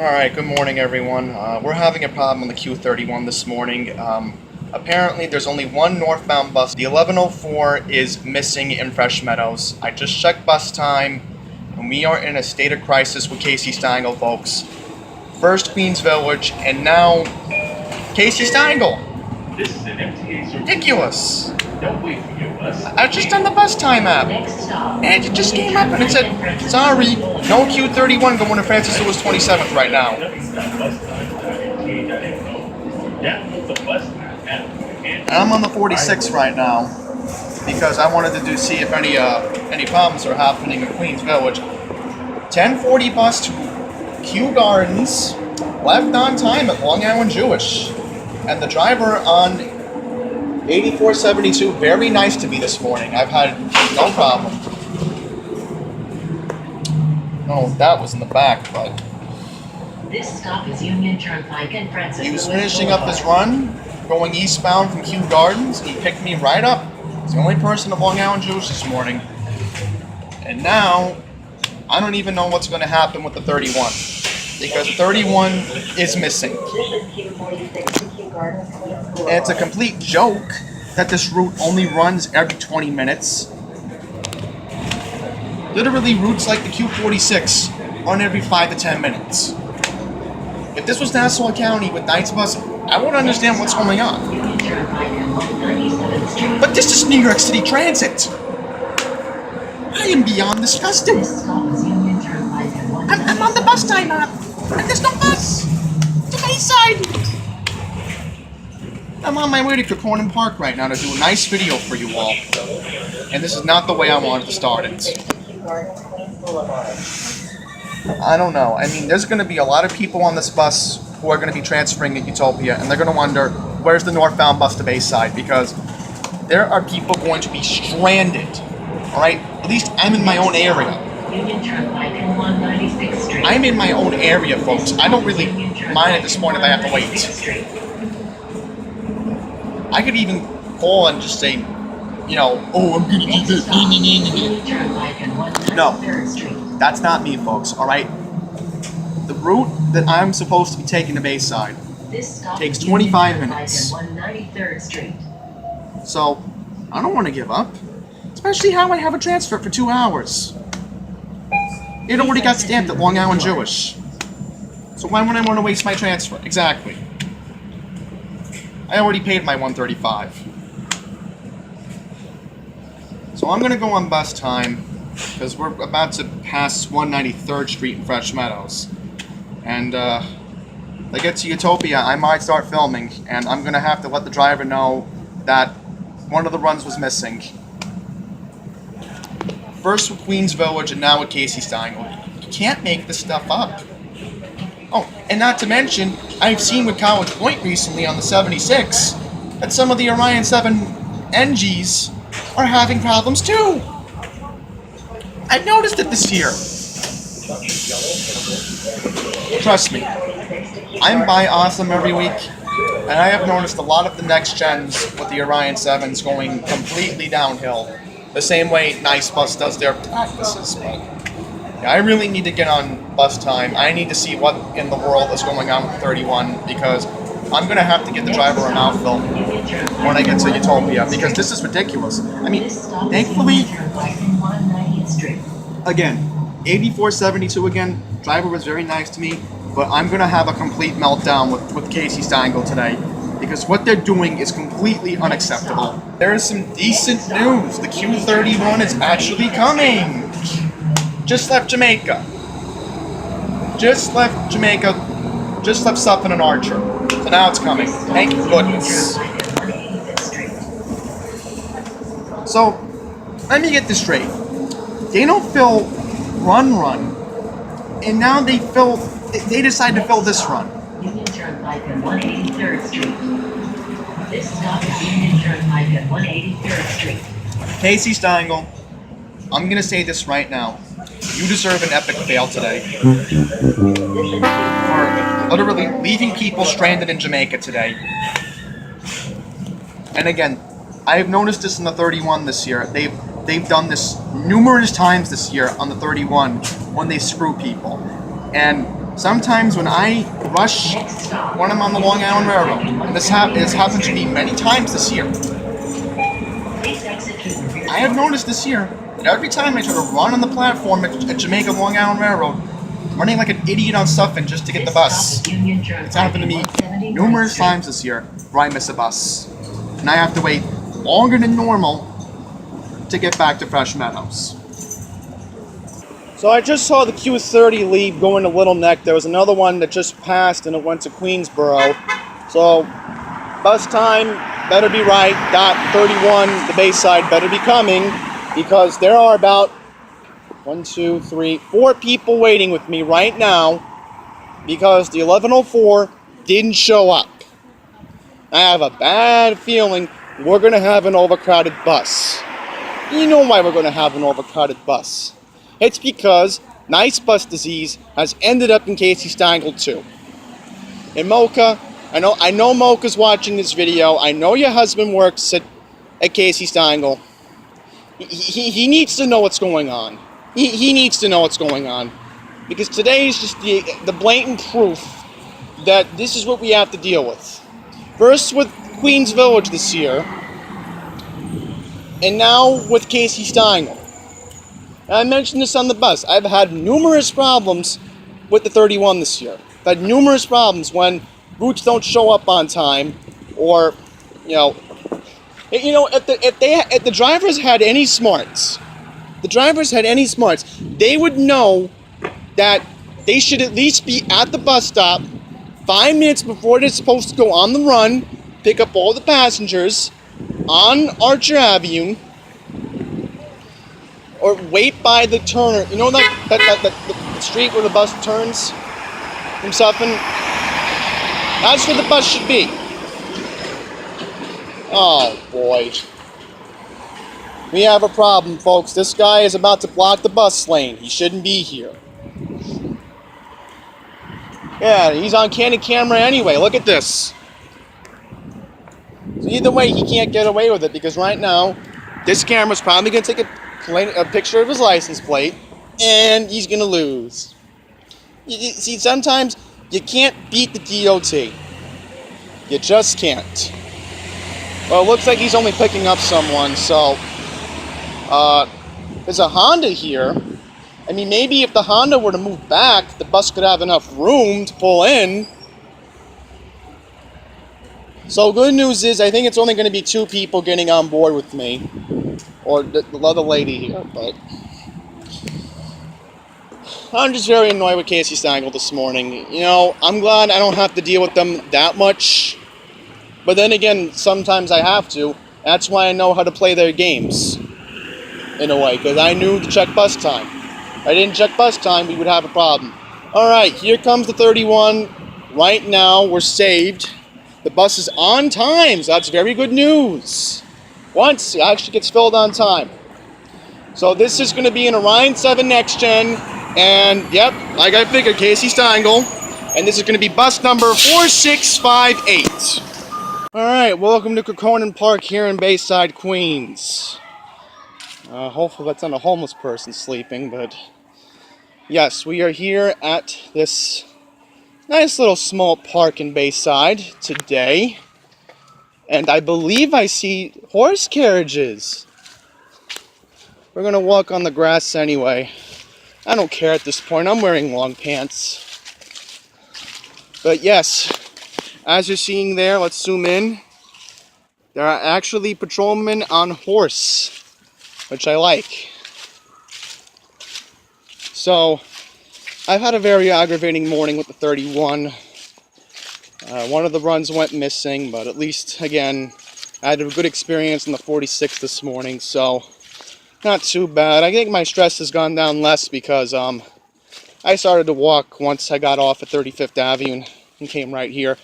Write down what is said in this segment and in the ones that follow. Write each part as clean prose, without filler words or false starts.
Alright, good morning everyone. We're having a problem on the Q31 this morning. Apparently there's only one northbound bus. The 1104 is missing in Fresh Meadows. I just checked bus time, and we are in a state of crisis with Casey Steingle, folks. First Queens Village, and now Casey Steingle. This is an MTA service. Ridiculous. Don't wait for your bus. I just done the bus time app, and it just came up and it said, sorry, no Q31 going to Francis Lewis 27th right now. And I'm on the 46 right now because I wanted to see if any problems are happening in Queens Village. 10:40 bus to Kew Gardens, left on time at Long Island Jewish, and the driver on 8472, very nice to me this morning. I've had no problem. Oh, that was in the back, but this stop is Union Turnpike and Francis. He was finishing up his run, going eastbound from Kew Gardens, and he picked me right up. He's the only person at Long Island Jewish this morning. And now, I don't even know what's going to happen with the 31, because 31 is missing. And it's a complete joke that this route only runs every 20 minutes. Literally, routes like the Q46 run every 5 to 10 minutes. If this was Nassau County with Knight's Bus, I wouldn't understand what's going on. But this is New York City Transit. I am beyond disgusted. I'm on the bus time app, and there's no bus. It's the Bayside. I'm on my way to Crocheron Park right now to do a nice video for you all. And this is not the way I wanted to start it. I don't know. I mean, there's going to be a lot of people on this bus who are going to be transferring at Utopia, and they're going to wonder, where's the northbound bus to Bayside? Because there are people going to be stranded. Alright? At least I'm in my own area. I'm in my own area, folks. I don't really mind at this point if I have to wait. I could even call and just say, you know, oh, I'm gonna do this. No, that's not me, folks, alright? The route that I'm supposed to be taking to Bayside takes 25 minutes. So, I don't want to give up. Especially how I have a transfer for 2 hours. It already got stamped at Long Island Jewish. So why would I want to waste my transfer? Exactly. I already paid my $135. So I'm going to go on bus time because we're about to pass 193rd Street in Fresh Meadows. And I get to Utopia, I might start filming, and I'm going to have to let the driver know that one of the runs was missing. First with Queens Village and now with Casey Steingle. You can't make this stuff up. Oh, and not to mention, I've seen with College Point recently on the 76 that some of the Orion 7 NGs are having problems too. I've noticed it this year. Trust me, I'm by Awesome every week, and I have noticed a lot of the next gens with the Orion 7s going completely downhill. The same way Nice Bus does their practices, but yeah, I really need to get on bus time. I need to see what in the world is going on with 31, because I'm going to have to get the driver a mouth film when I get to Utopia, because this is ridiculous. I mean, thankfully, again, 8472 again, driver was very nice to me, but I'm going to have a complete meltdown with Casey Steingle today, because what they're doing is completely unacceptable. There is some decent news. The Q31 is actually coming. Just left Jamaica. Just left Jamaica. Just left Sutphin and Archer. So now it's coming. Thank goodness. So, let me get this straight. They don't fill run, and now they decide to fill this run. Union Turnpike and 183rd Street. This stop is Union Turnpike and 183rd Street. Casey Steingle, I'm going to say this right now. You deserve an epic fail today. For literally leaving people stranded in Jamaica today. And again, I've noticed this in the 31 this year. They've done this numerous times this year on the 31 when they screw people. And Sometimes when I rush Next stop. when I'm on the Long Island Railroad, and this has happened to me many times this year, Please exit through the rear I have door. noticed this year that every time I try to run on the platform at Jamaica Long Island Railroad, I'm running like an idiot on stuffing just to get the This bus. stop is Union Turnpike It's happened to me 179th numerous Street. times this year where I miss a bus. And I have to wait longer than normal to get back to Fresh Meadows. So I just saw the Q30 leave going to Little Neck. There was another one that just passed and it went to Queensboro. So bus time better be right. Dot 31, the Bayside, better be coming because there are about 4 people waiting with me right now because the 1104 didn't show up. I have a bad feeling we're going to have an overcrowded bus. You know why we're going to have an overcrowded bus. It's because nice bus disease has ended up in Casey Steingle too. And Mocha, I know Mocha's watching this video. I know your husband works at Casey Steingle. He needs to know what's going on. He needs to know what's going on. Because today is just the blatant proof that this is what we have to deal with. First with Queens Village this year, and now with Casey Steingle. And I mentioned this on the bus. I've had numerous problems with the 31 this year. I've had numerous problems when routes don't show up on time, or if the drivers had any smarts, they would know that they should at least be at the bus stop 5 minutes before they're supposed to go on the run, pick up all the passengers on Archer Avenue, or wait by the turner. You know the street where the bus turns from Suffolk? That's where the bus should be. Oh boy. We have a problem, folks. This guy is about to block the bus lane. He shouldn't be here. Yeah, he's on candid camera anyway. Look at this. So either way, he can't get away with it because right now, this camera's probably going to take a picture of his license plate, and he's going to lose. See, sometimes you can't beat the DOT. You just can't. Well, it looks like he's only picking up someone, so there's a Honda here. I mean, maybe if the Honda were to move back, the bus could have enough room to pull in. So good news is, I think it's only going to be 2 people getting on board with me, or the other lady here, but I'm just very annoyed with Casey Steingle this morning. I'm glad I don't have to deal with them that much, but then again, sometimes I have to. That's why I know how to play their games, in a way, because I knew to check bus time. If I didn't check bus time, we would have a problem. Alright, here comes the 31. Right now, we're saved. The bus is on time, so that's very good news. Once, it actually gets filled on time. So this is going to be an Orion 7 Next Gen, and yep, like I figured, Casey Steingle, and this is going to be bus number 4658. Alright, welcome to Crocheron Park here in Bayside, Queens. Hopefully that's not a homeless person sleeping, but yes, we are here at this nice little small park in Bayside today, and I believe I see horse carriages. We're gonna walk on the grass anyway. I don't care at this point, I'm wearing long pants. But yes, as you're seeing there, let's zoom in. There are actually patrolmen on horse, which I like. So, I've had a very aggravating morning with the 31. One of the runs went missing, but at least, again, I had a good experience in the 46 this morning, so not too bad. I think my stress has gone down less because I started to walk once I got off at 35th Avenue and came right here.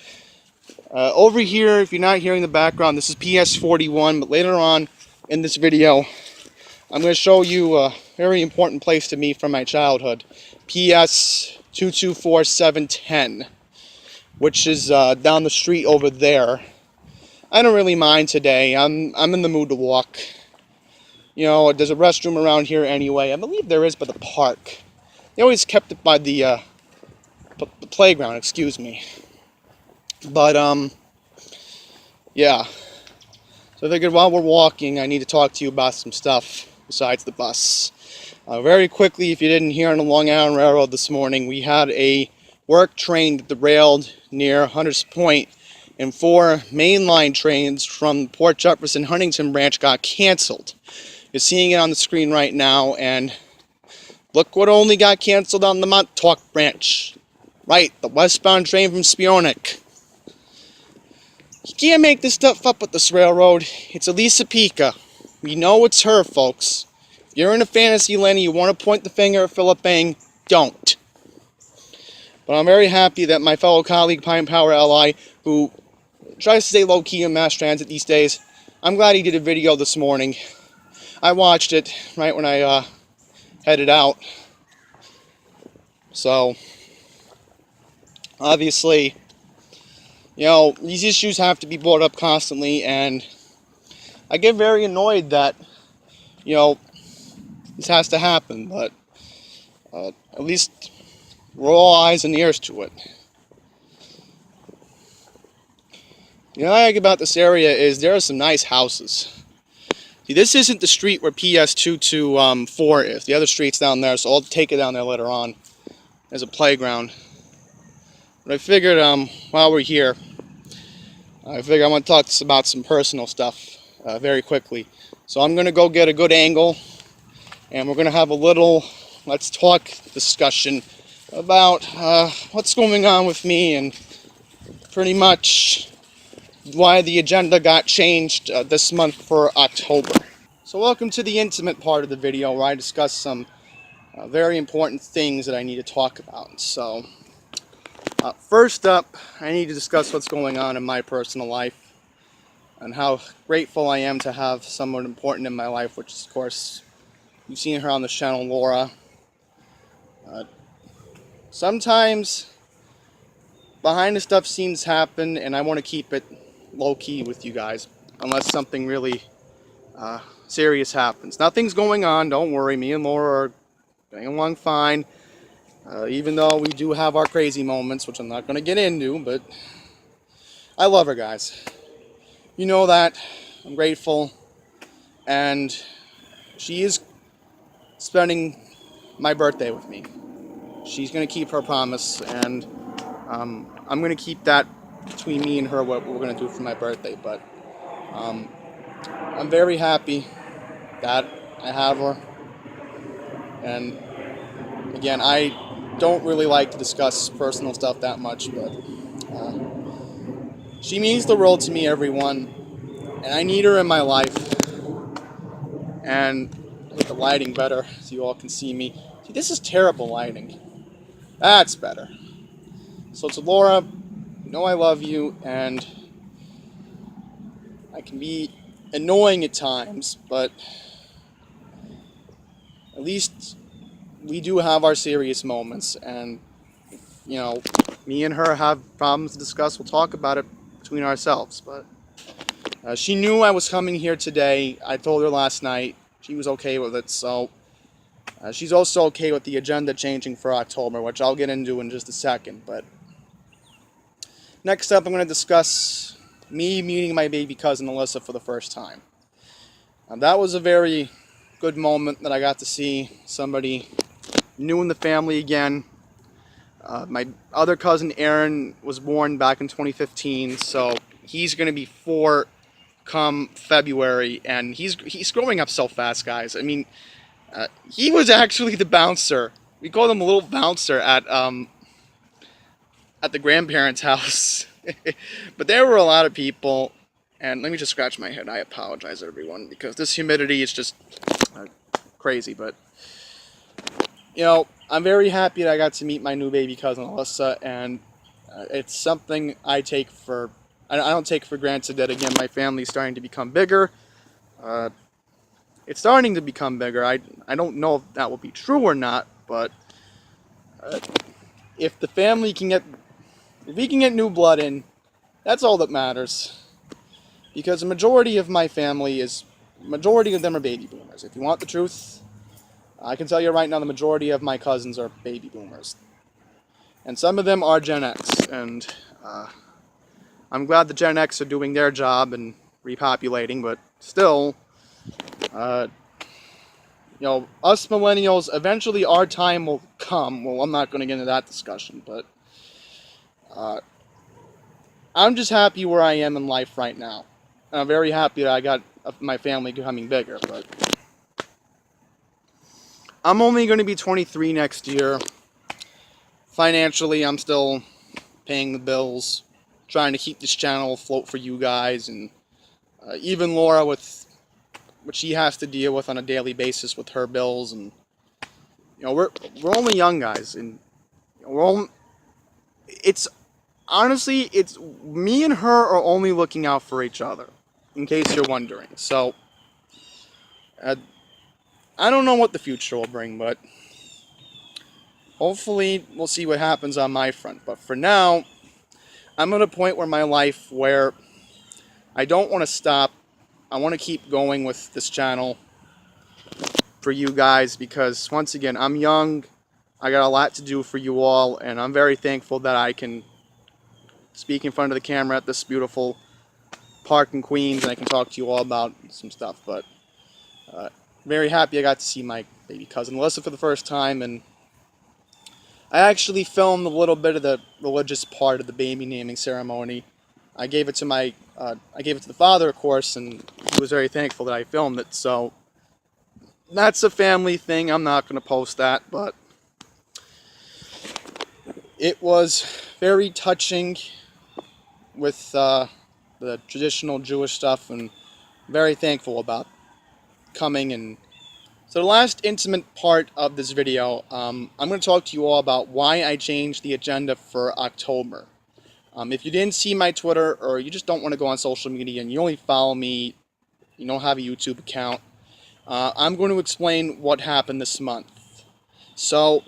Over here, if you're not hearing the background, this is PS41, but later on in this video, I'm going to show you a very important place to me from my childhood. PS224710, which is down the street over there. I don't really mind today. I'm in the mood to walk. There's a restroom around here anyway. I believe there is by the park. They always kept it by the the playground, excuse me. But, yeah. So I figured while we're walking, I need to talk to you about some stuff besides the bus. Very quickly, if you didn't hear on the Long Island Railroad this morning, we had a work train that derailed near Hunters Point, and 4 mainline trains from Port Jefferson Huntington branch got canceled. You're seeing it on the screen right now, and look what only got canceled on the Montauk branch. Right, the westbound train from Spionek. You can't make this stuff up with this railroad. It's Elisa Pica. We know it's her, folks. If you're in a fantasy land and you want to point the finger at Philip Bang, don't. But I'm very happy that my fellow colleague, Pine Power Ally, who tries to stay low-key in mass transit these days, I'm glad he did a video this morning. I watched it right when I headed out. So, obviously, you know, these issues have to be brought up constantly, and I get very annoyed that, you know, this has to happen, but at least we're all eyes and ears to it. You know, what I like about this area is there are some nice houses. See, this isn't the street where PS 224 is. The other street's down there, so I'll take it down there later on as a playground. But I figured while we're here, I want to talk about some personal stuff very quickly. So I'm going to go get a good angle, and we're going to have a little let's talk discussion about what's going on with me and pretty much why the agenda got changed this month for October. So welcome to the intimate part of the video where I discuss some very important things that I need to talk about. So first up, I need to discuss what's going on in my personal life and how grateful I am to have someone important in my life, which is, of course, you've seen her on the channel, Laura. Sometimes behind the stuff scenes happen, and I want to keep it low-key with you guys, unless something really serious happens. Nothing's going on, don't worry. Me and Laura are going along fine, even though we do have our crazy moments, which I'm not going to get into, but I love her, guys. You know that. I'm grateful, and she is spending my birthday with me. She's going to keep her promise, and I'm going to keep that between me and her, what we're going to do for my birthday. But I'm very happy that I have her. And again, I don't really like to discuss personal stuff that much, but she means the world to me, everyone. And I need her in my life. And get the lighting better so you all can see me. See, this is terrible lighting. That's better. So to Laura, you know I love you, and I can be annoying at times, but at least we do have our serious moments, and you know, me and her have problems to discuss. We'll talk about it between ourselves, but she knew I was coming here today. I told her last night. She was okay with it, so she's also okay with the agenda changing for October, which I'll get into in just a second. But next up, I'm going to discuss me meeting my baby cousin Alyssa for the first time. That was a very good moment that I got to see somebody new in the family again. My other cousin Aaron was born back in 2015, so he's going to be 4 come February, and he's growing up so fast, guys. I mean, he was actually the bouncer. We called him a little bouncer at the grandparents' house. But there were a lot of people, and let me just scratch my head. I apologize, everyone, because this humidity is just crazy. But you know, I'm very happy that I got to meet my new baby cousin Alyssa, and it's something I take for. I don't take for granted that, again, my family's starting to become bigger. It's starting to become bigger. I don't know if that will be true or not, but if the family can get, if we can get new blood in, that's all that matters. Because the majority of my family majority of them are baby boomers. If you want the truth, I can tell you right now, the majority of my cousins are baby boomers. And some of them are Gen X, and I'm glad the Gen X are doing their job and repopulating, but still, you know, us millennials, eventually our time will come. Well, I'm not going to get into that discussion, but I'm just happy where I am in life right now. And I'm very happy that I got my family becoming bigger, but I'm only going to be 23 next year. Financially, I'm still paying the bills, trying to keep this channel afloat for you guys, and even Laura with what she has to deal with on a daily basis with her bills. And you know, we're only young guys, and we're all, it's honestly, it's me and her are only looking out for each other, in case you're wondering. So I don't know what the future will bring, but hopefully we'll see what happens on my front. But for now, I'm at a point where my life where I don't want to stop. I want to keep going with this channel for you guys, because once again, I'm young. I got a lot to do for you all, and I'm very thankful that I can speak in front of the camera at this beautiful park in Queens, and I can talk to you all about some stuff. But very happy I got to see my baby cousin Alyssa for the first time, and I actually filmed a little bit of the religious part of the baby naming ceremony. I gave it to the father, of course, and he was very thankful that I filmed it. So that's a family thing. I'm not going to post that, but it was very touching with the traditional Jewish stuff, and very thankful about coming. And so the last intimate part of this video, I'm going to talk to you all about why I changed the agenda for October. If you didn't see my Twitter, or you just don't want to go on social media and you only follow me, you don't have a YouTube account, I'm going to explain what happened this month. So,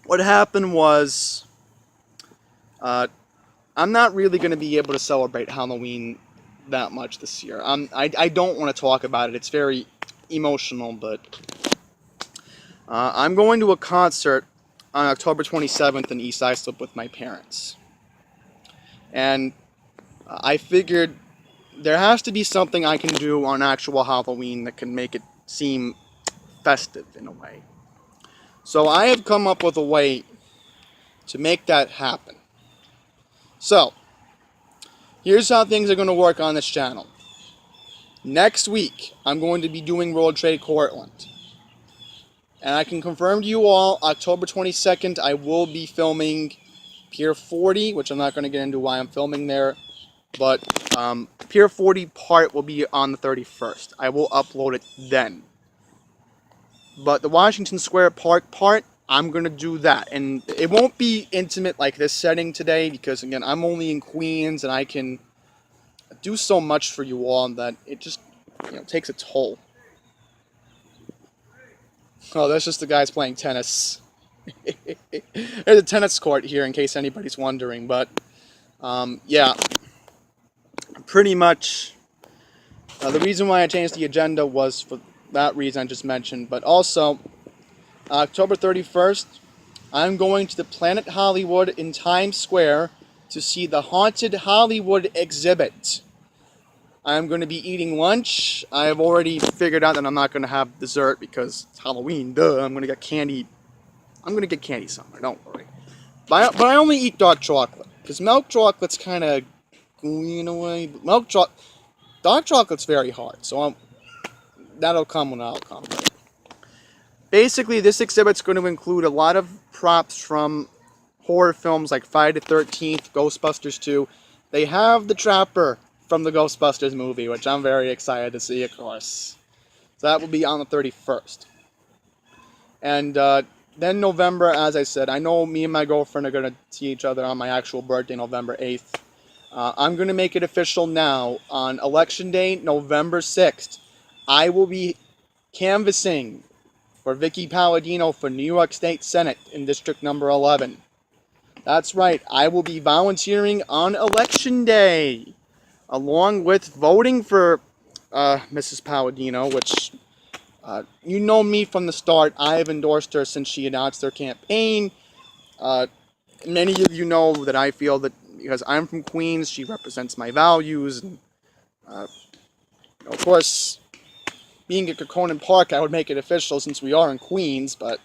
what happened was, I'm not really going to be able to celebrate Halloween that much this year. I don't want to talk about it. It's very emotional, but I'm going to a concert on October 27th in East Islip with my parents. And I figured there has to be something I can do on actual Halloween that can make it seem festive in a way. So I have come up with a way to make that happen. So, here's how things are going to work on this channel. Next week, I'm going to be doing World Trade Cortland. And I can confirm to you all, October 22nd, I will be filming Pier 40, which I'm not going to get into why I'm filming there. But Pier 40 part will be on the 31st. I will upload it then. But the Washington Square Park part, I'm going to do that. And it won't be intimate like this setting today, because again, I'm only in Queens and I can do so much for you all that it just, you know, takes a toll. Oh, that's just the guys playing tennis. There's a tennis court here in case anybody's wondering. But yeah, pretty much the reason why I changed the agenda was for that reason I just mentioned. But also, October 31st, I'm going to the Planet Hollywood in Times Square to see the Haunted Hollywood exhibit. I'm going to be eating lunch. I have already figured out that I'm not going to have dessert because it's Halloween. Duh, I'm going to get candy. I'm going to get candy somewhere, don't worry. But I only eat dark chocolate, because milk chocolate's kind of gooey in a way. But dark chocolate's very hard, so that'll come when that'll come. Basically, this exhibit's going to include a lot of props from horror films like Friday the 13th, Ghostbusters 2. They have the Trapper from the Ghostbusters movie, which I'm very excited to see, of course. So that will be on the 31st. And then November, as I said, I know me and my girlfriend are going to see each other on my actual birthday, November 8th. I'm going to make it official now. On Election Day, November 6th, I will be canvassing for Vicky Palladino for New York State Senate in District Number 11. That's right, I will be volunteering on Election Day, along with voting for Mrs. Palladino, which you know me from the start. I have endorsed her since she announced her campaign. Many of you know that I feel that because I'm from Queens, she represents my values. And, of course, being at Crocheron Park, I would make it official since we are in Queens. But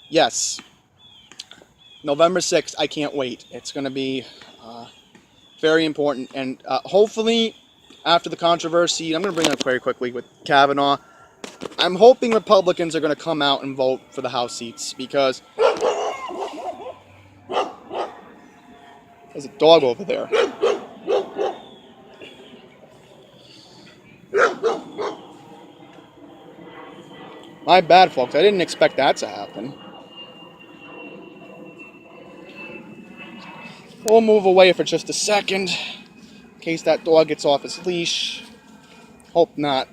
yes, November 6th, I can't wait. It's going to be very important. And hopefully, after the controversy, I'm going to bring it up very quickly with Kavanaugh. I'm hoping Republicans are going to come out and vote for the House seats because there's a dog over there. My bad, folks. I didn't expect that to happen. We'll move away for just a second in case that dog gets off his leash. Hope not.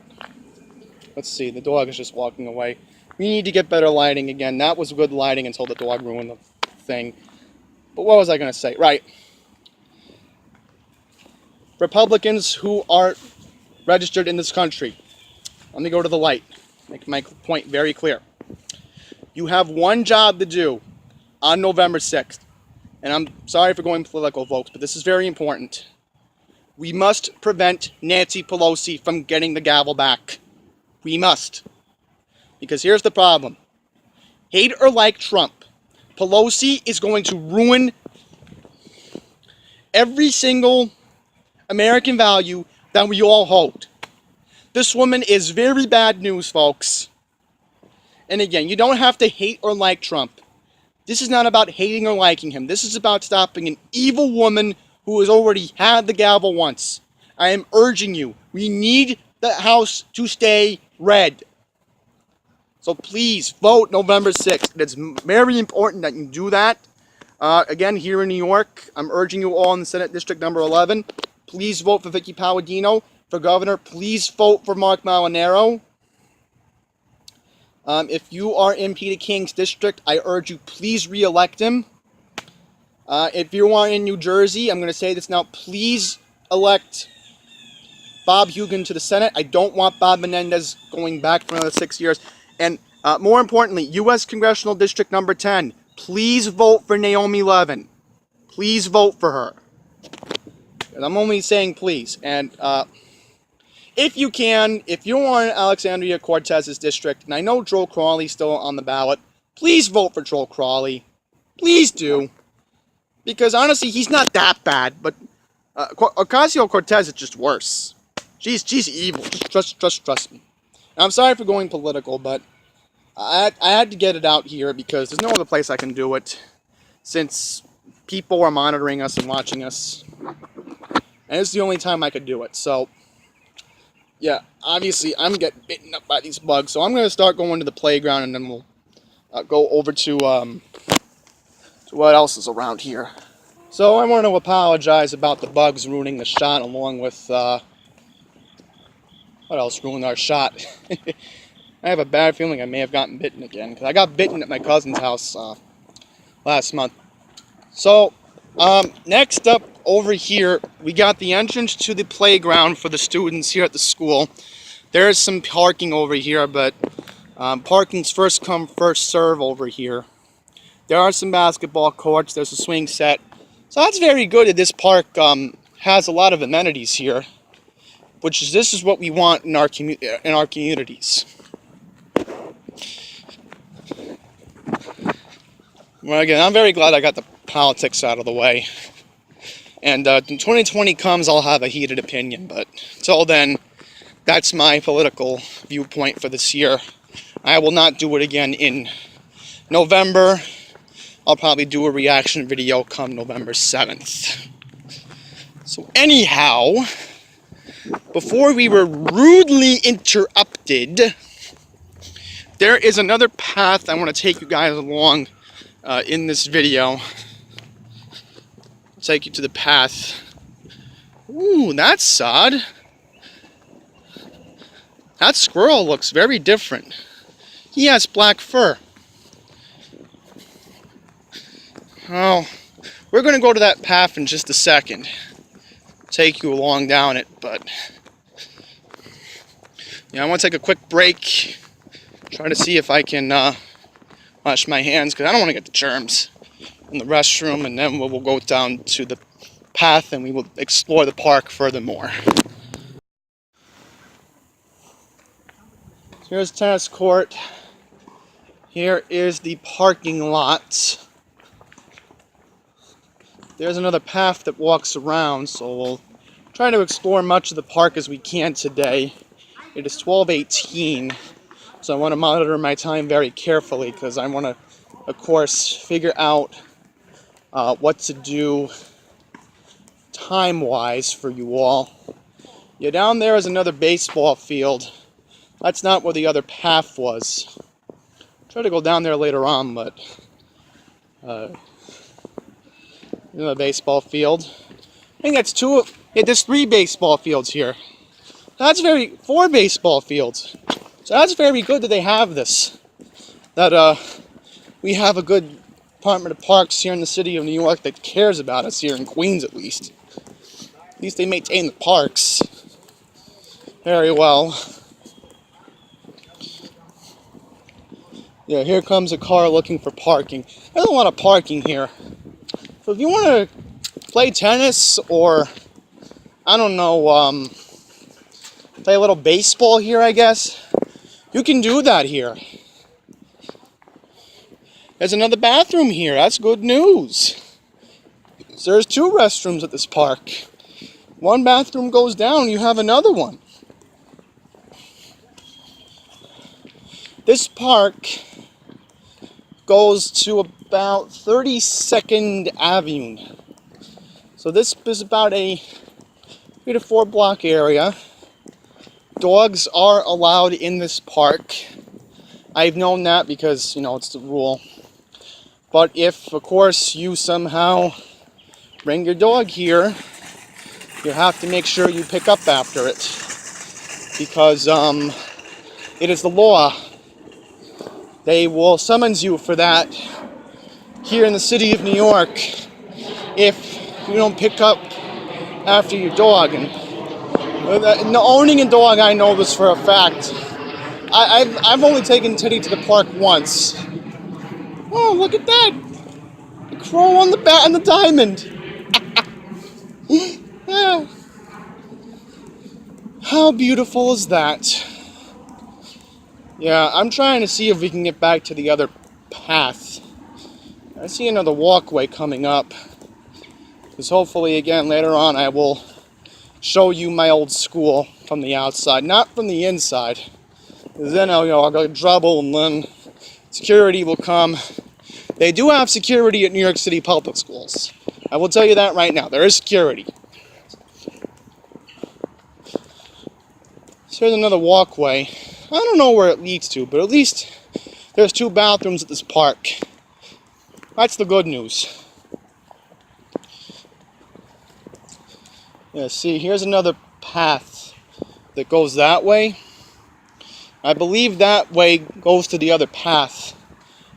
Let's see. The dog is just walking away. We need to get better lighting again. That was good lighting until the dog ruined the thing. But what was I going to say? Right. Republicans who are registered in this country. Let me go to the light. Make my point very clear. You have one job to do on November 6th. And I'm sorry for going political, folks, but this is very important. We must prevent Nancy Pelosi from getting the gavel back. We must. Because here's the problem. Hate or like Trump, Pelosi is going to ruin every single American value that we all hold. This woman is very bad news, folks. And again, you don't have to hate or like Trump. This is not about hating or liking him. This is about stopping an evil woman who has already had the gavel once. I am urging you, we need the House to stay red. So please vote November 6th. It's very important that you do that. Again, here in New York, I'm urging you all in the Senate District number 11. Please vote for Vicky Palladino. For governor, please vote for Mark Malinero. If you are in Peter King's district, I urge you, please re-elect him. If you are in New Jersey, I'm going to say this now, please elect Bob Hugin to the Senate. I don't want Bob Menendez going back for another 6 years. And more importantly, U.S. Congressional District number 10, please vote for Naomi Levin. Please vote for her. And I'm only saying please. And if you can, if you are in Alexandria Cortez's district, and I know Joel Crawley's still on the ballot, please vote for Joel Crawley. Please do. Because honestly, he's not that bad, but Ocasio-Cortez is just worse. She's evil. Just trust me. And I'm sorry for going political, but I had to get it out here because there's no other place I can do it since people are monitoring us and watching us. And it's the only time I could do it. So, yeah, obviously I'm getting bitten up by these bugs. So I'm going to start going to the playground and then we'll go over to what else is around here. So I want to apologize about the bugs ruining the shot along with, what else ruined our shot? I have a bad feeling I may have gotten bitten again because I got bitten at my cousin's house last month. So, next up over here, we got the entrance to the playground for the students here at the school. There is some parking over here, but parking's first come, first serve over here. There are some basketball courts. There's a swing set. So that's very good that this park has a lot of amenities here, which is this is what we want in our communities. Well, again, I'm very glad I got the politics out of the way. And when 2020 comes, I'll have a heated opinion. But until then, that's my political viewpoint for this year. I will not do it again in November. I'll probably do a reaction video come November 7th. So anyhow, before we were rudely interrupted, there is another path I want to take you guys along in this video. Take you to the path. Ooh, that's odd. That squirrel looks very different. He has black fur. Oh, we're going to go to that path in just a second. Take you along down it, but yeah, I want to take a quick break. Try to see if I can wash my hands because I don't want to get the germs. and the restroom, and then we'll go down to the path and we will explore the park furthermore. Here's the tennis court. Here is the parking lot. There's another path that walks around, so we'll try to explore much of the park as we can today. It is 12:18, so I want to monitor my time very carefully because I want to, of course, figure out what to do time-wise for you all. Yeah, down there is another baseball field. That's not where the other path was. Try to go down there later on, but another baseball field. I think that's two. Yeah, there's 3 baseball fields here. That's 4 baseball fields. So that's very good that they have this. That we have a good Department of Parks here in the city of New York that cares about us here in Queens, at least. At least they maintain the parks very well. Yeah, here comes a car looking for parking. There's a lot of parking here. So if you want to play tennis or, I don't know, play a little baseball here, I guess, you can do that here. There's another bathroom here. That's good news. So there's 2 restrooms at this park. One bathroom goes down, you have another one. This park goes to about 32nd Avenue. So this is about a 3 to 4 block area. Dogs are allowed in this park. I've known that because, it's the rule. But if, of course, you somehow bring your dog here, you have to make sure you pick up after it. Because it is the law. They will summons you for that here in the city of New York if you don't pick up after your dog. And owning a dog, I know this for a fact. I've only taken Teddy to the park once. Oh, look at that! The crow on the bat and the diamond. Yeah. How beautiful is that? Yeah, I'm trying to see if we can get back to the other path. I see another walkway coming up. Because hopefully, again, later on, I will show you my old school from the outside, not from the inside. Because then I'll get in trouble, and then security will come. They do have security at New York City public schools. I will tell you that right now. There is security. So here's another walkway. I don't know where it leads to, but at least there's 2 bathrooms at this park. That's the good news. Yeah, see, here's another path that goes that way. I believe that way goes to the other path.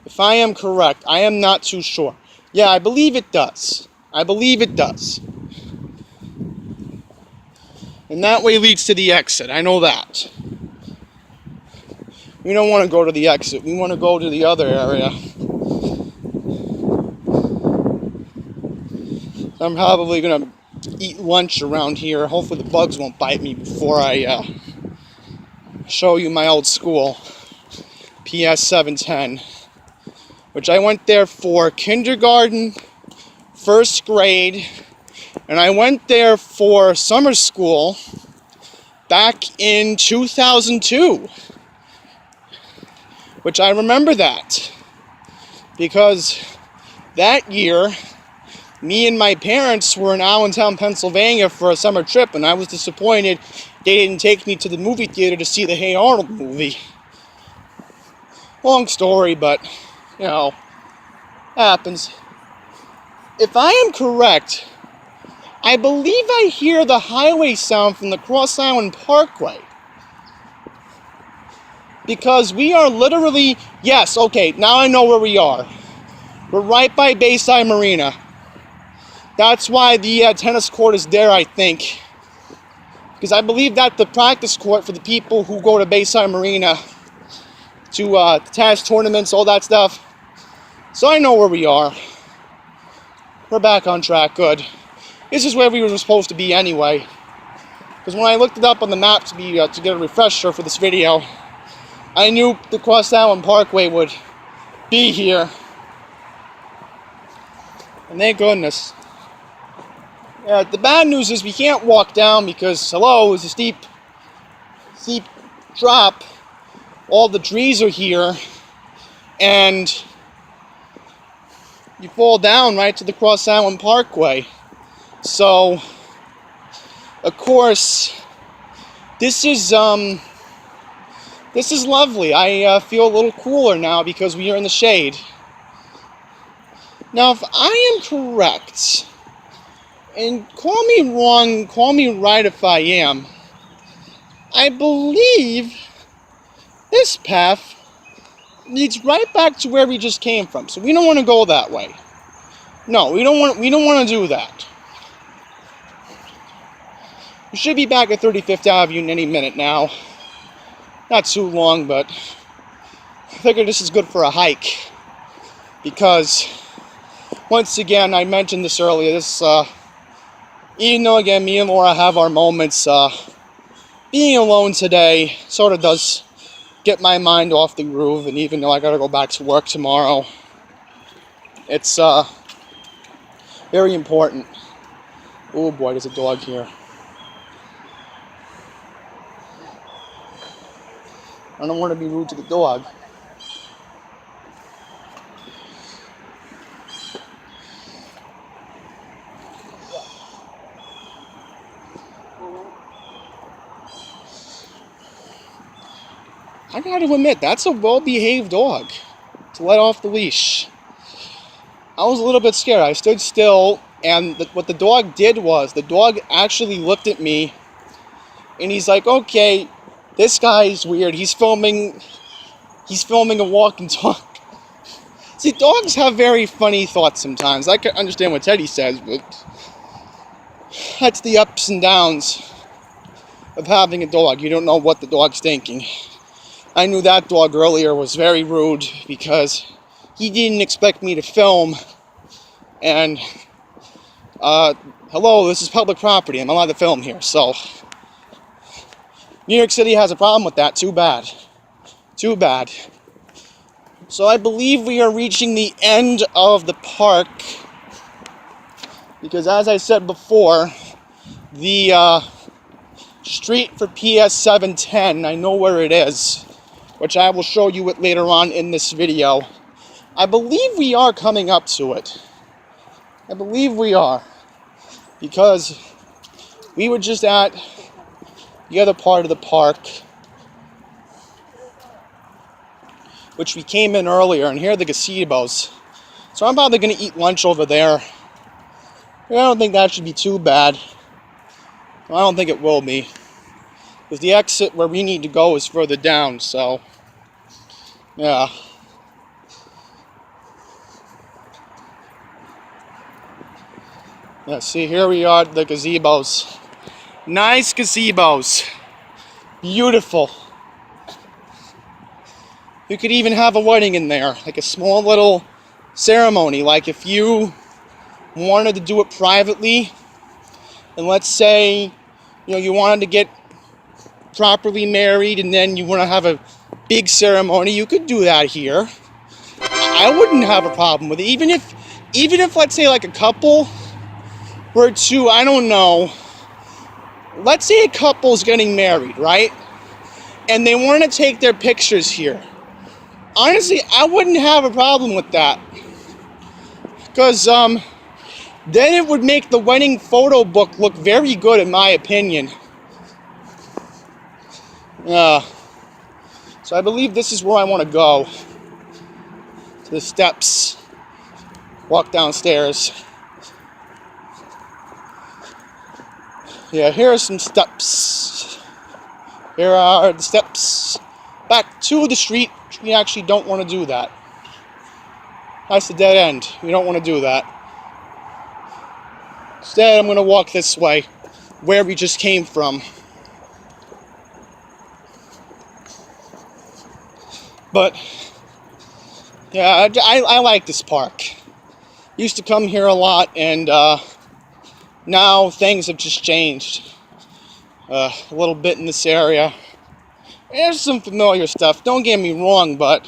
If I am correct, I am not too sure. Yeah, I believe it does. I believe it does. And that way leads to the exit. I know that. We don't want to go to the exit. We want to go to the other area. I'm probably going to eat lunch around here. Hopefully the bugs won't bite me before I show you my old school, PS 710, which I went there for kindergarten, 1st grade, and I went there for summer school back in 2002. Which I remember that, because that year, me and my parents were in Allentown, Pennsylvania for a summer trip, and I was disappointed they didn't take me to the movie theater to see the Hey Arnold movie. Long story, but, happens. If I am correct, I believe I hear the highway sound from the Cross Island Parkway. Because we are literally, yes, okay, now I know where we are. We're right by Bayside Marina. That's why the tennis court is there, I think. Because I believe that's the practice court for the people who go to Bayside Marina to tennis tournaments, all that stuff. So I know where we are. We're back on track, good. This is where we were supposed to be anyway. Because when I looked it up on the map to get a refresher for this video, I knew the Cross Island Parkway would be here. And thank goodness. Yeah, the bad news is we can't walk down because, hello, it's a steep drop. All the trees are here. And you fall down right to the Cross Island Parkway. So, of course, this is lovely. I feel a little cooler now because we are in the shade. Now, if I am correct, and call me wrong, call me right if I am, I believe this path leads right back to where we just came from. So we don't want to go that way. No, we don't want to do that. We should be back at 35th Avenue in any minute now. Not too long, but I figure this is good for a hike. Because, once again, I mentioned this earlier, this, even though, again, me and Laura have our moments, being alone today sort of does get my mind off the groove, and even though I gotta go back to work tomorrow, it's, very important. Oh boy, there's a dog here. I don't want to be rude to the dog. I gotta admit, that's a well-behaved dog to let off the leash. I was a little bit scared. I stood still, and what the dog did was, the dog actually looked at me, and he's like, okay, this guy's weird. He's filming a walk and talk. See, dogs have very funny thoughts sometimes. I can understand what Teddy says, but that's the ups and downs of having a dog. You don't know what the dog's thinking. I knew that dog earlier was very rude because he didn't expect me to film. And, hello, this is public property. I'm allowed to film here, so. New York City has a problem with that. Too bad. Too bad. So I believe we are reaching the end of the park. Because as I said before, the street for PS 710, I know where it is, which I will show you it later on in this video. I believe we are coming up to it. I believe we are. Because we were just at the other part of the park, which we came in earlier, and here are the gazebos. So I'm probably going to eat lunch over there. I don't think that should be too bad. I don't think it will be. Because the exit where we need to go is further down, so yeah. Yeah, see, here we are at the gazebos. Nice gazebos. Beautiful. You could even have a wedding in there, like a small little ceremony. Like if you wanted to do it privately, and let's say, you wanted to get properly married and then you want to have a big ceremony, you could do that here. I wouldn't have a problem with it. Even if let's say like a couple were to, I don't know, let's say a couple's getting married, right? And they want to take their pictures here. Honestly, I wouldn't have a problem with that. Because then it would make the wedding photo book look very good, in my opinion. So I believe this is where I want to go. To the steps. Walk downstairs. Yeah, here are some steps. Here are the steps back to the street. We actually don't want to do that. That's the dead end. We don't want to do that. Instead, I'm going to walk this way, where we just came from. But, yeah, I like this park. Used to come here a lot, and now things have just changed a little bit in this area. There's some familiar stuff, don't get me wrong, but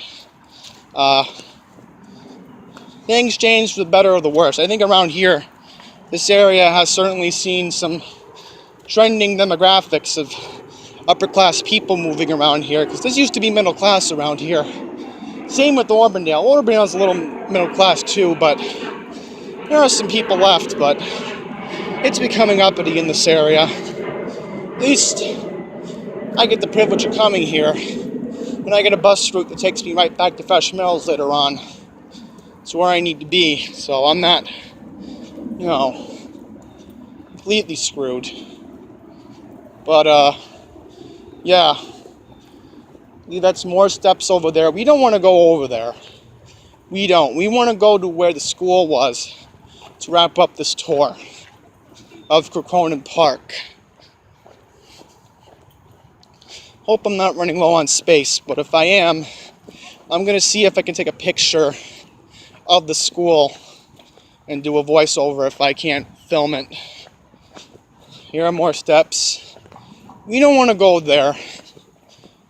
things change for the better or the worse. I think around here, this area has certainly seen some trending demographics of upper class people moving around here, because this used to be middle class around here. Same with Auburndale. Auburndale's a little middle class too, but there are some people left, but it's becoming uppity in this area. At least I get the privilege of coming here, and I get a bus route that takes me right back to Fresh Mills later on. It's where I need to be, so I'm not, completely screwed. But, yeah. That's more steps over there. We don't want to go over there. We don't. We want to go to where the school was to wrap up this tour of Crocheron Park. Hope I'm not running low on space, but if I am, I'm going to see if I can take a picture of the school and do a voiceover if I can't film it. Here are more steps. We don't want to go there.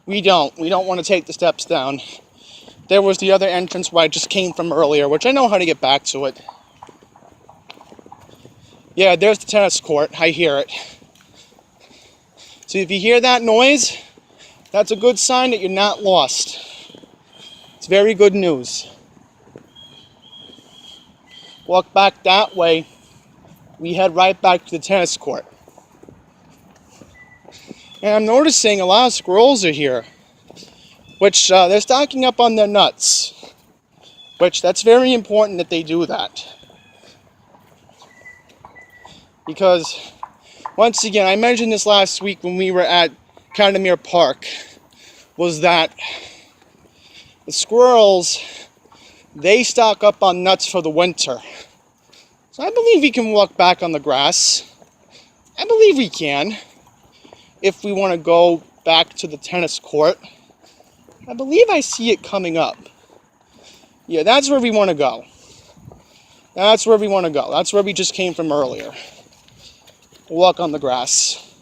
We don't want to take the steps down. There was the other entrance where I just came from earlier, which I know how to get back to it. Yeah, there's the tennis court. I hear it. So if you hear that noise, that's a good sign that you're not lost. It's very good news. Walk back that way. We head right back to the tennis court. And I'm noticing a lot of squirrels are here, which they're stocking up on their nuts, which that's very important that they do that. Because, once again, I mentioned this last week when we were at Randomness Park, was that the squirrels, they stock up on nuts for the winter. So I believe we can walk back on the grass. I believe we can. If we want to go back to the tennis court. I believe I see it coming up. Yeah, that's where we want to go. That's where we want to go. That's where we just came from earlier. Walk on the grass.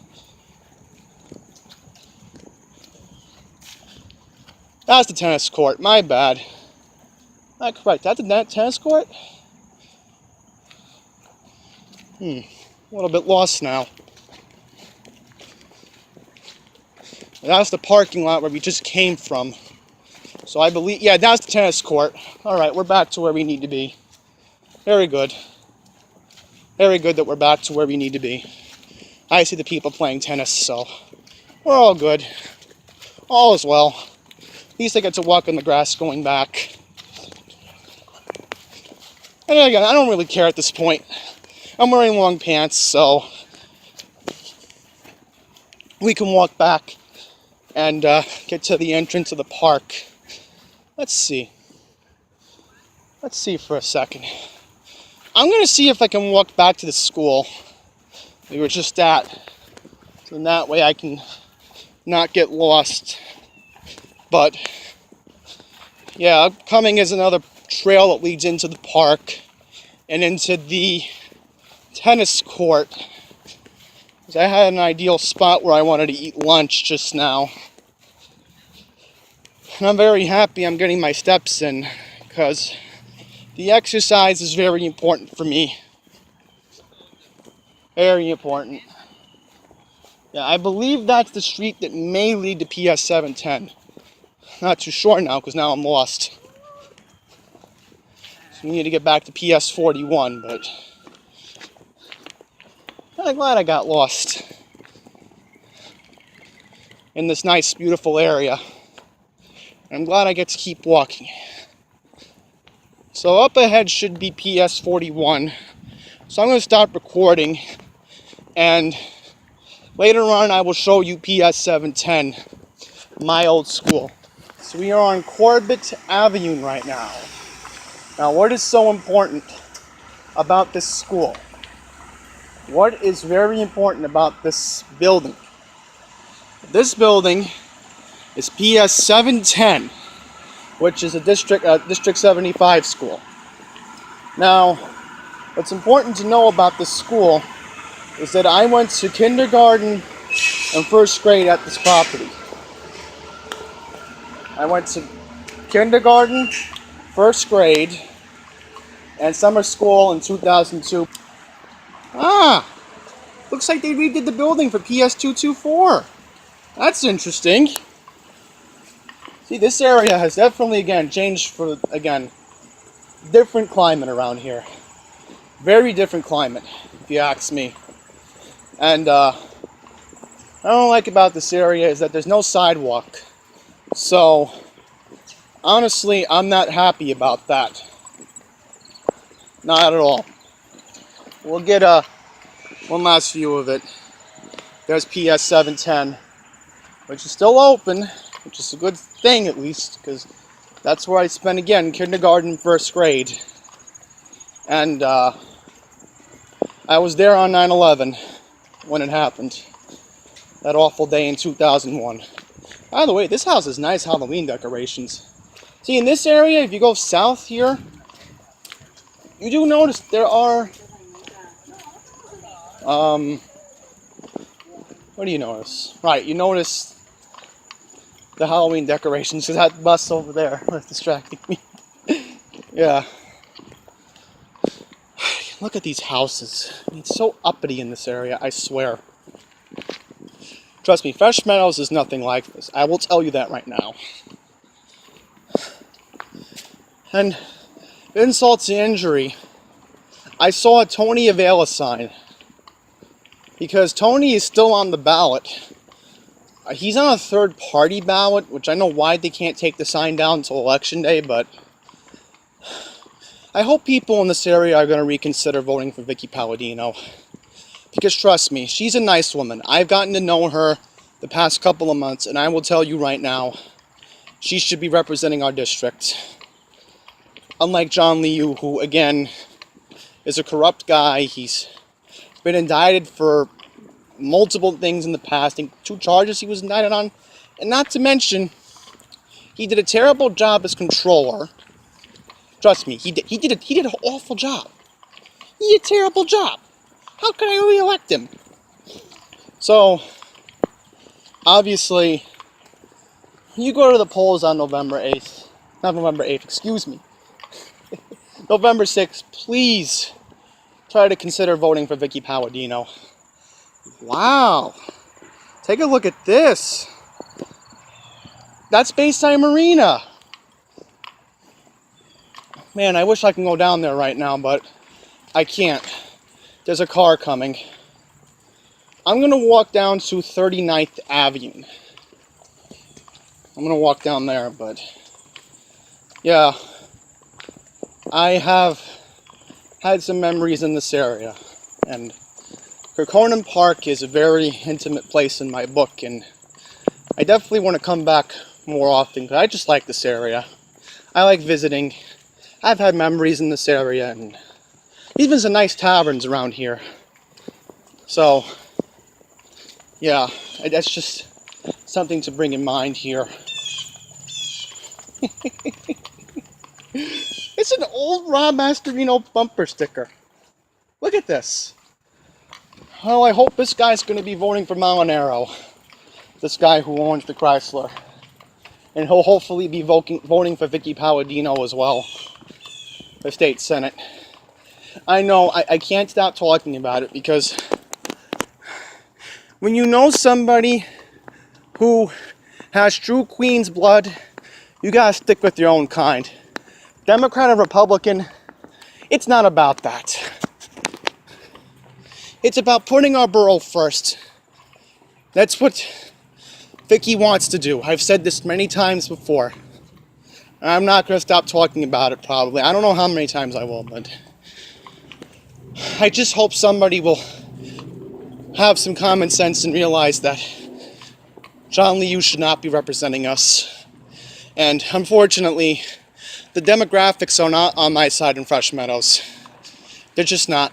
That's the tennis court. My bad. Not correct. That's the tennis court? A little bit lost now. That's the parking lot where we just came from. So I believe, yeah, that's the tennis court. All right, we're back to where we need to be. Very good. Very good that we're back to where we need to be. I see the people playing tennis, so we're all good. All is well. At least I get to walk on the grass going back. And again, I don't really care at this point. I'm wearing long pants, so we can walk back and get to the entrance of the park. Let's see. Let's see for a second. I'm going to see if I can walk back to the school we were just at. So in that way I can not get lost. But, yeah, upcoming is another trail that leads into the park and into the tennis court. Because I had an ideal spot where I wanted to eat lunch just now. And I'm very happy I'm getting my steps in, because the exercise is very important for me. Very important. Yeah, I believe that's the street that may lead to PS 710. Not too sure now, because now I'm lost. So we need to get back to PS 41, but I'm glad I got lost in this nice, beautiful area. I'm glad I get to keep walking. So up ahead should be PS 41. So I'm going to stop recording, and later on I will show you PS 710, my old school. So we are on Corbett Avenue right now. Now, what is so important about this school? What is very important about this building? This building is PS 710, which is a District 75 school. Now, what's important to know about this school is that I went to kindergarten and first grade at this property. I went to kindergarten, first grade, and summer school in 2002. Ah, looks like they redid the building for PS224. That's interesting. See, this area has definitely, again, changed for, again, different climate around here. Very different climate, if you ask me. And what I don't like about this area is that there's no sidewalk. So, honestly, I'm not happy about that. Not at all. We'll get one last view of it. There's PS 710, which is still open, which is a good thing at least, because that's where I spent, again, kindergarten, first grade. And I was there on 9/11 when it happened. That awful day in 2001. By the way, this house has nice Halloween decorations. See, in this area, if you go south here, you do notice there are, what do you notice? Right, you notice the Halloween decorations, because that bus over there was distracting me. Yeah. Look at these houses. I mean, it's so uppity in this area, I swear. Trust me, Fresh Meadows is nothing like this. I will tell you that right now. And insult to injury, I saw a Tony Avila sign. Because Tony is still on the ballot. He's on a third-party ballot, which I know why they can't take the sign down until Election Day, but I hope people in this area are going to reconsider voting for Vicky Palladino. Because trust me, she's a nice woman. I've gotten to know her the past couple of months, and I will tell you right now, she should be representing our district. Unlike John Liu, who, again, is a corrupt guy. He's been indicted for multiple things in the past. I think 2 charges he was indicted on. And not to mention, he did a terrible job as controller. Trust me, he did an awful job. He did a terrible job. How can I re-elect him? So, obviously, you go to the polls on November 8th. Not November 8th, excuse me. November 6th, please try to consider voting for Vicky Palladino. Wow. Take a look at this. That's Bayside Marina. Man, I wish I can go down there right now, but I can't. There's a car coming. I'm going to walk down to 39th Avenue. I'm going to walk down there, but yeah, I have had some memories in this area, and Crocheron Park is a very intimate place in my book, and I definitely want to come back more often, because I just like this area. I like visiting. I've had memories in this area, and even some nice taverns around here. So, yeah, that's just something to bring in mind here. It's an old Rob Mascherino bumper sticker. Look at this. Well, I hope this guy's going to be voting for Molinaro. This guy who owns the Chrysler. And he'll hopefully be voting for Vicky Palladino as well. The state senate. I know, I can't stop talking about it, because when you know somebody who has true Queen's blood, you gotta stick with your own kind. Democrat or Republican, it's not about that. It's about putting our borough first. That's what Vicky wants to do. I've said this many times before. I'm not going to stop talking about it probably. I don't know how many times I will, but I just hope somebody will have some common sense and realize that John Liu should not be representing us. And unfortunately, the demographics are not on my side in Fresh Meadows. They're just not.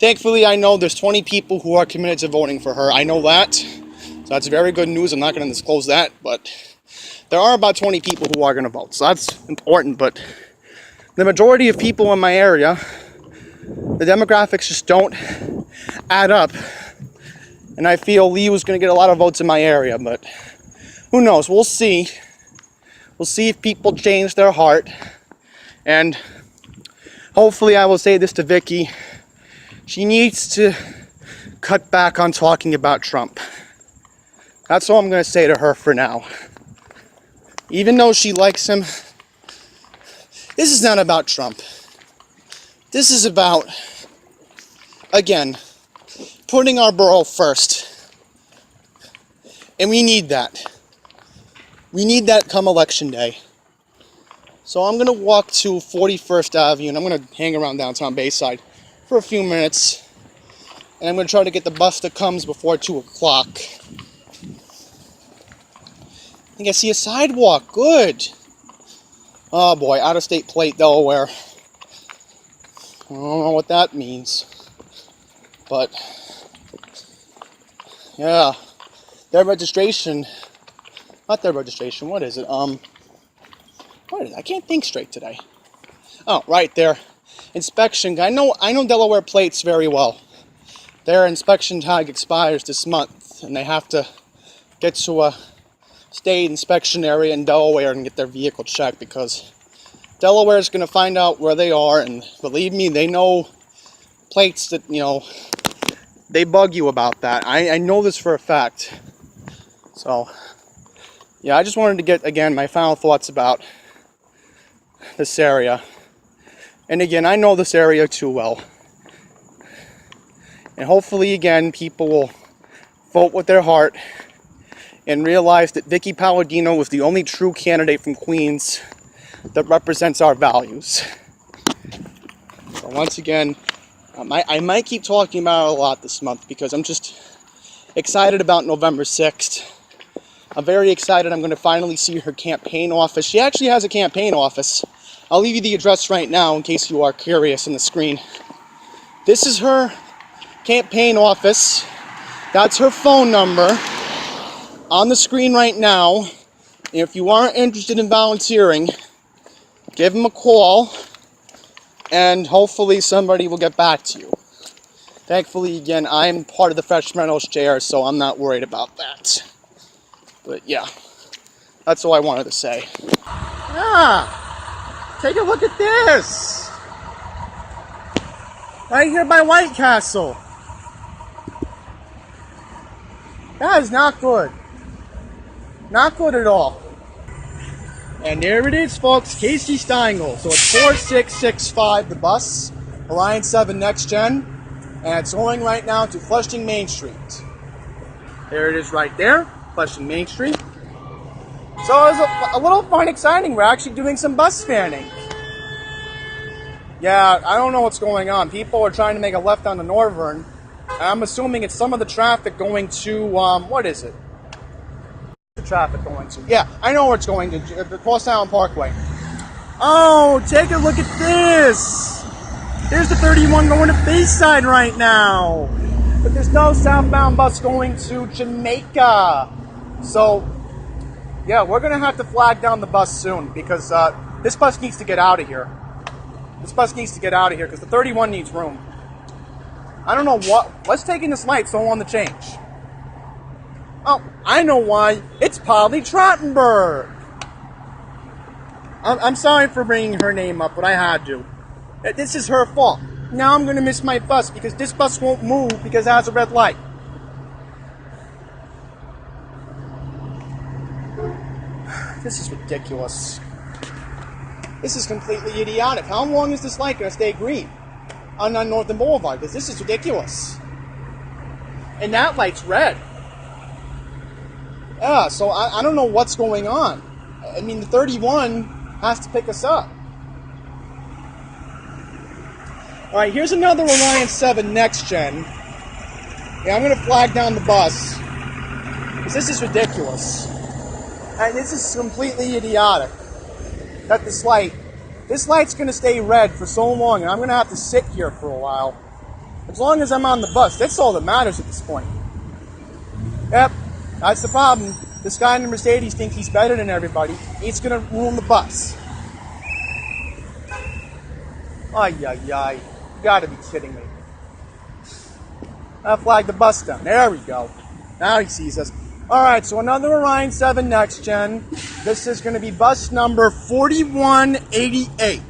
Thankfully, I know there's 20 people who are committed to voting for her. I know that. So that's very good news. I'm not going to disclose that, but there are about 20 people who are going to vote. So that's important, but the majority of people in my area, the demographics just don't add up. And I feel Lee was going to get a lot of votes in my area, but who knows? We'll see. We'll see if people change their heart. And hopefully I will say this to Vicky. She needs to cut back on talking about Trump. That's all I'm going to say to her for now. Even though she likes him, this is not about Trump. This is about, again, putting our borough first. And we need that. We need that come election day. So I'm going to walk to 41st Avenue and I'm going to hang around downtown Bayside for a few minutes. And I'm going to try to get the bus that comes before 2 o'clock. I think I see a sidewalk. Good. Oh boy, out-of-state plate, Delaware. I don't know what that means. But, yeah. Their registration... Not their registration, what is it? What is it? I can't think straight today. Oh, right there. Inspection. I know Delaware plates very well. Their inspection tag expires this month, and they have to get to a state inspection area in Delaware and get their vehicle checked, because Delaware is going to find out where they are, and believe me, they know plates that, you know, they bug you about that. I know this for a fact. So, yeah, I just wanted to get, again, my final thoughts about this area. And again, I know this area too well. And hopefully, again, people will vote with their heart and realize that Vicky Palladino was the only true candidate from Queens that represents our values. So once again, I might keep talking about it a lot this month because I'm just excited about November 6th. I'm very excited. I'm going to finally see her campaign office. She actually has a campaign office. I'll leave you the address right now in case you are curious on the screen. This is her campaign office. That's her phone number on the screen right now. And if you are interested in volunteering, give them a call and hopefully somebody will get back to you. Thankfully, again, I'm part of the Freshman Meadows chair, so I'm not worried about that. But yeah, that's all I wanted to say. Ah, take a look at this. Right here by White Castle. That is not good. Not good at all. And there it is, folks, Casey Steingle. So it's 4665, the bus, Orion 7 Next Gen, and it's going right now to Flushing Main Street. There it is right there, Flushing Main Street. So it was a little fun, exciting. We're actually doing some bus fanning. Yeah, I don't know what's going on. People are trying to make a left on the Northern. I'm assuming it's some of the traffic going to, what is it? The traffic going to? Yeah, I know where it's going to, the Crosstown Parkway. Oh, take a look at this. There's the 31 going to Bayside right now. But there's no southbound bus going to Jamaica. So, yeah, we're going to have to flag down the bus soon because this bus needs to get out of here. This bus needs to get out of here because the 31 needs room. I don't know what's taking this light so long to change. Oh, I know why. It's Polly Trottenberg. I'm sorry for bringing her name up, but I had to. This is her fault. Now I'm going to miss my bus because this bus won't move because it has a red light. This is ridiculous. This is completely idiotic. How long is this light going to stay green on Northern Boulevard? Because this is ridiculous. And that light's red. Yeah, so I don't know what's going on. I mean, the 31 has to pick us up. All right, here's another Orion 7 Next Gen. Yeah, I'm going to flag down the bus. Because this is ridiculous. And this is completely idiotic. That this light's going to stay red for so long, and I'm going to have to sit here for a while. As long as I'm on the bus, that's all that matters at this point. Yep, that's the problem. This guy in the Mercedes thinks he's better than everybody. He's going to ruin the bus. Ay, ay, ay. You gotta be kidding me. I flagged the bus down. There we go. Now he sees us. Alright, so another Orion 7 Next Gen. This is going to be bus number 4188.